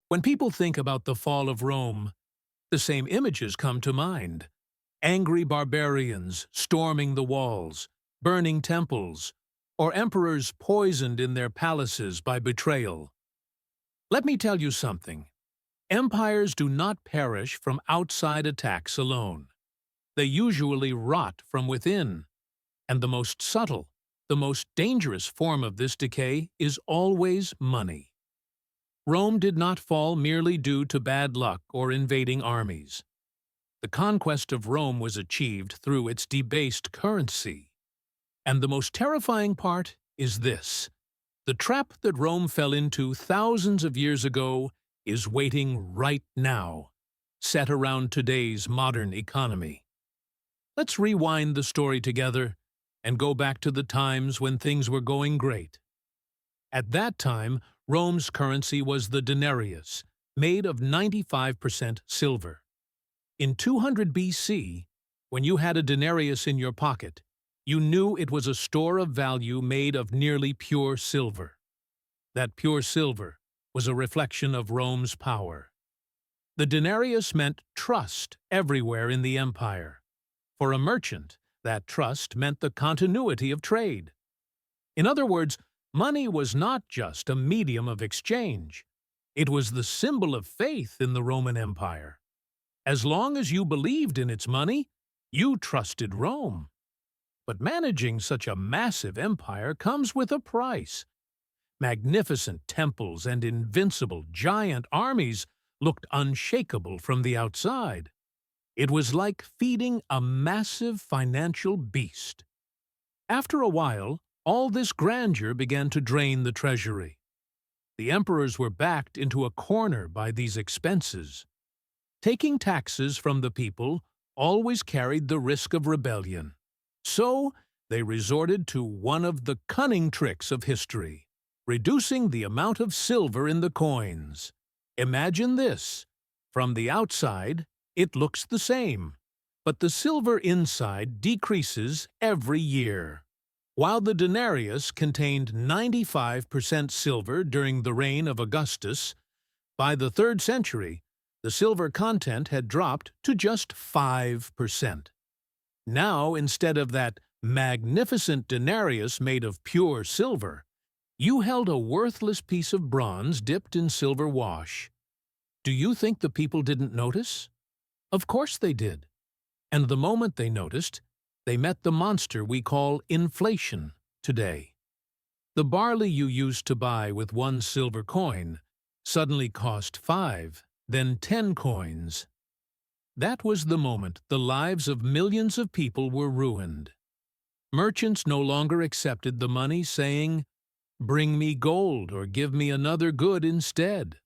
When people think about the fall of Rome, the same images come to mind. Angry barbarians storming the walls, burning temples, or emperors poisoned in their palaces by betrayal. Let me tell you something. Empires do not perish from outside attacks alone. They usually rot from within. And the most subtle, the most dangerous form of this decay is always money. Rome did not fall merely due to bad luck or invading armies. The conquest of Rome was achieved through its debased currency. And the most terrifying part is this. The trap that Rome fell into thousands of years ago is waiting right now, set around today's modern economy. Let's rewind the story together and go back to the times when things were going great. At that time, Rome's currency was the denarius, made of 95% silver. In 200 BC, when you had a denarius in your pocket, you knew it was a store of value made of nearly pure silver. That pure silver was a reflection of Rome's power. The denarius meant trust everywhere in the empire. For a merchant, that trust meant the continuity of trade. In other words, money was not just a medium of exchange. It was the symbol of faith in the Roman Empire. As long as you believed in its money, you trusted Rome. But managing such a massive empire comes with a price. Magnificent temples and invincible giant armies looked unshakable from the outside. It was like feeding a massive financial beast. After a while, all this grandeur began to drain the treasury. The emperors were backed into a corner by these expenses. Taking taxes from the people always carried the risk of rebellion. So, they resorted to one of the cunning tricks of history, reducing the amount of silver in the coins. Imagine this. From the outside, it looks the same, but the silver inside decreases every year. While the denarius contained 95% silver during the reign of Augustus, by the 3rd century, the silver content had dropped to just 5%. Now, instead of that magnificent denarius made of pure silver, you held a worthless piece of bronze dipped in silver wash. Do you think the people didn't notice? Of course they did. And the moment they noticed, they met the monster we call inflation today. The barley you used to buy with 1 silver coin suddenly cost 5, then 10 coins. That was the moment the lives of millions of people were ruined. Merchants no longer accepted the money, saying, "Bring me gold or give me another good instead."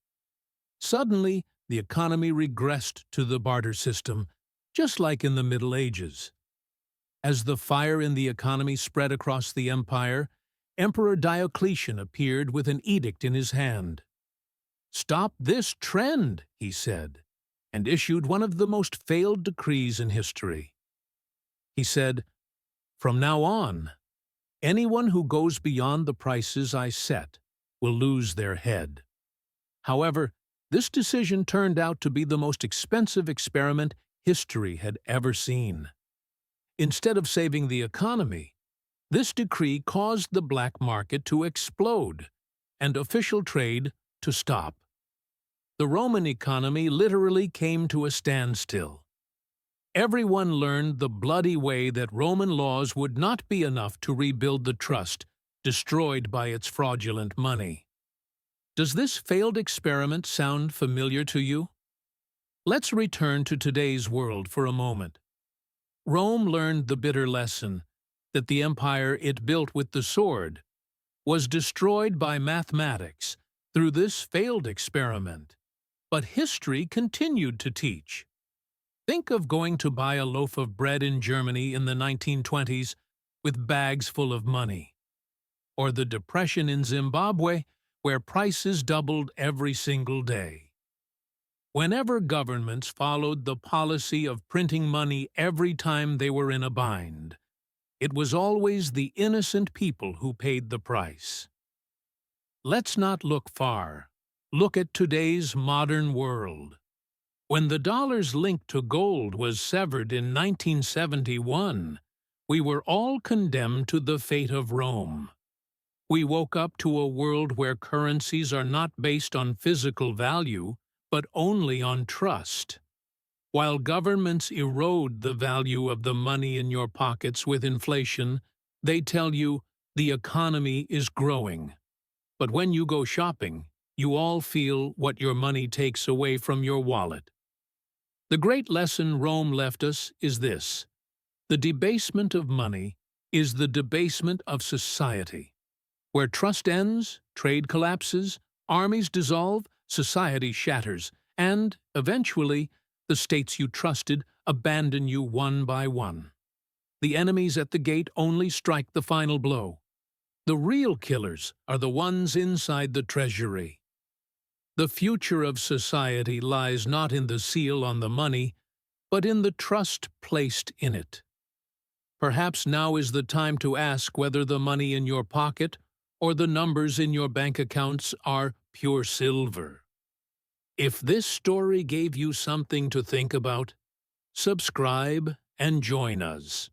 Suddenly, the economy regressed to the barter system, just like in the Middle Ages. As the fire in the economy spread across the empire, Emperor Diocletian appeared with an edict in his hand. "Stop this trend," he said, and issued one of the most failed decrees in history. He said, "From now on, anyone who goes beyond the prices I set will lose their head." However, this decision turned out to be the most expensive experiment history had ever seen. Instead of saving the economy, this decree caused the black market to explode and official trade to stop. The Roman economy literally came to a standstill. Everyone learned the bloody way that Roman laws would not be enough to rebuild the trust destroyed by its fraudulent money. Does this failed experiment sound familiar to you? Let's return to today's world for a moment. Rome learned the bitter lesson that the empire it built with the sword was destroyed by mathematics through this failed experiment. But history continued to teach. Think of going to buy a loaf of bread in Germany in the 1920s with bags full of money. Or the Depression in Zimbabwe, where prices doubled every single day. Whenever governments followed the policy of printing money every time they were in a bind, it was always the innocent people who paid the price. Let's not look far. Look at today's modern world. When the dollar's link to gold was severed in 1971, we were all condemned to the fate of Rome. We woke up to a world where currencies are not based on physical value, but only on trust. While governments erode the value of the money in your pockets with inflation, they tell you the economy is growing. But when you go shopping, you all feel what your money takes away from your wallet. The great lesson Rome left us is this: the debasement of money is the debasement of society. Where trust ends, trade collapses, armies dissolve, society shatters, and, eventually, the states you trusted abandon you one by one. The enemies at the gate only strike the final blow. The real killers are the ones inside the treasury. The future of society lies not in the seal on the money, but in the trust placed in it. Perhaps now is the time to ask whether the money in your pocket or the numbers in your bank accounts are pure silver. If this story gave you something to think about, subscribe and join us.